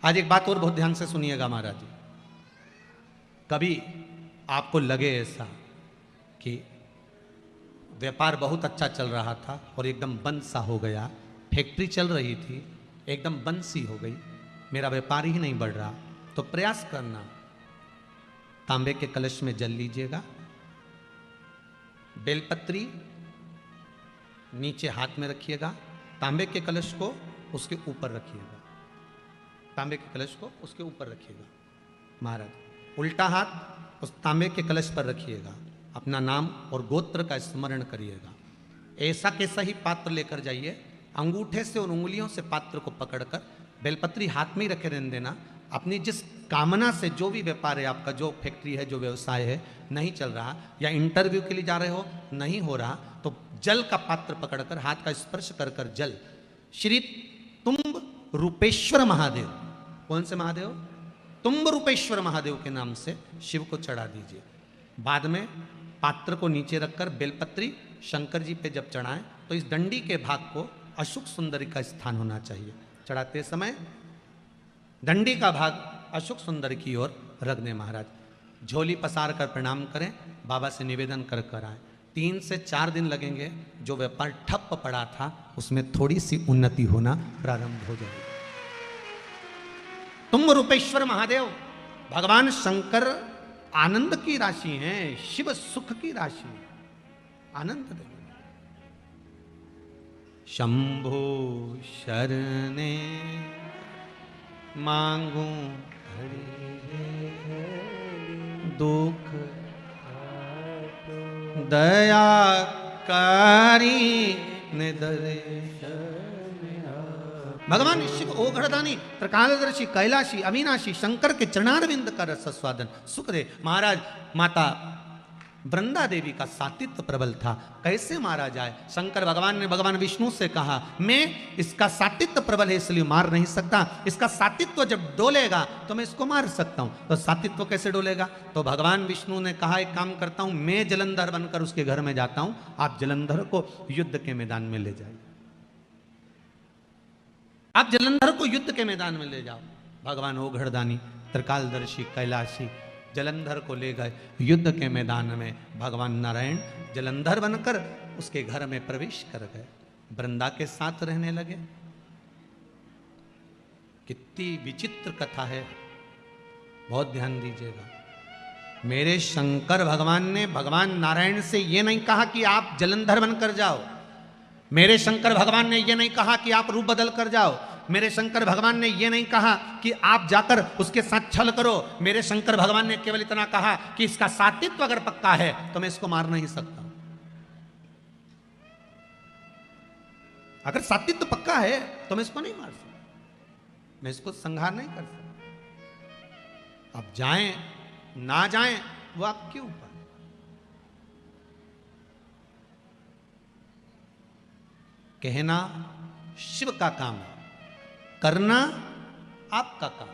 आज एक बात और बहुत ध्यान से सुनिएगा महाराज जी। कभी आपको लगे ऐसा कि व्यापार बहुत अच्छा चल रहा था और एकदम बंद सा हो गया, फैक्ट्री चल रही थी एकदम बंद सी हो गई, मेरा व्यापार ही नहीं बढ़ रहा, तो प्रयास करना, तांबे के कलश में जल लीजिएगा, बेलपत्री नीचे हाथ में रखिएगा, तांबे के कलश को उसके ऊपर रखिएगा, तांबे के कलश को उसके ऊपर रखिएगा महाराज, उल्टा हाथ उस तांबे के कलश पर रखिएगा, अपना नाम और गोत्र का स्मरण करिएगा, ऐसा कैसा ही पात्र लेकर जाइए, अंगूठे से और उंगलियों से पात्र को पकड़कर बेलपत्री हाथ में ही रखे रहने देना। अपनी जिस कामना से जो भी व्यापार है आपका, जो फैक्ट्री है, जो व्यवसाय है नहीं चल रहा, या इंटरव्यू के लिए जा रहे हो नहीं हो रहा, तो जल का पात्र पकड़कर हाथ का स्पर्श कर कर जल श्री तुम्ब रूपेश्वर महादेव, कौन से महादेव? तुम्ब रूपेश्वर महादेव के नाम से शिव को चढ़ा दीजिए। बाद में पात्र को नीचे रखकर बेलपत्री शंकर जी पे जब चढ़ाएं तो इस डंडी के भाग को अशुक सुंदरी का स्थान होना चाहिए। चढ़ाते समय डंडी का भाग अशुक सुंदर की ओर रख दें महाराज। झोली पसार कर प्रणाम करें, बाबा से निवेदन कर कर आए। 3 से 4 दिन लगेंगे, जो व्यापार ठप पड़ा था उसमें थोड़ी सी उन्नति होना प्रारंभ हो जाएगी। तुम रूपेश्वर महादेव भगवान शंकर आनंद की राशि हैं, शिव सुख की राशि, आनंद देव। शंभो शरणे मांगू दुख दया कारी निदरे। भगवान शिव ओघड़दानी त्रिकालदर्शी कैलाशी अविनाशी शंकर के चरणारविंद का रस स्वादन सुख दे। महाराज माता वृंदा देवी का सातित्व प्रबल था, कैसे मारा जाए? शंकर भगवान ने भगवान विष्णु से कहा, मैं इसका सातित्व प्रबल है इसलिए मार नहीं सकता, इसका सातित्व जब डोलेगा तो मैं इसको मार सकता हूं। तो सातित्व कैसे डोलेगा? तो भगवान विष्णु ने कहा, एक काम करता हूं, मैं जलंधर बनकर उसके घर में जाता हूं, आप जलंधर को युद्ध के मैदान में ले जाइए, आप जलंधर को युद्ध के मैदान में ले जाओ। भगवान ओघड़दानी त्रिकालदर्शी कैलाशी जलंधर को ले गए युद्ध के मैदान में। भगवान नारायण जलंधर बनकर उसके घर में प्रवेश कर गए, वृंदा के साथ रहने लगे। कितनी विचित्र कथा है, बहुत ध्यान दीजिएगा। मेरे शंकर भगवान ने भगवान नारायण से यह नहीं कहा कि आप जलंधर बनकर जाओ, मेरे शंकर भगवान ने यह नहीं कहा कि आप रूप बदल कर जाओ, मेरे शंकर भगवान ने यह नहीं कहा कि आप जाकर उसके साथ छल करो। मेरे शंकर भगवान ने केवल इतना कहा कि इसका सातित्व अगर पक्का है तो मैं इसको मार नहीं सकता। अगर सातित्व पक्का है तो मैं इसको नहीं मार सकता, मैं इसको संहार नहीं कर सकता। अब जाएं ना जाएं वो आपके ऊपर। कहना शिव का काम है, करना आपका काम।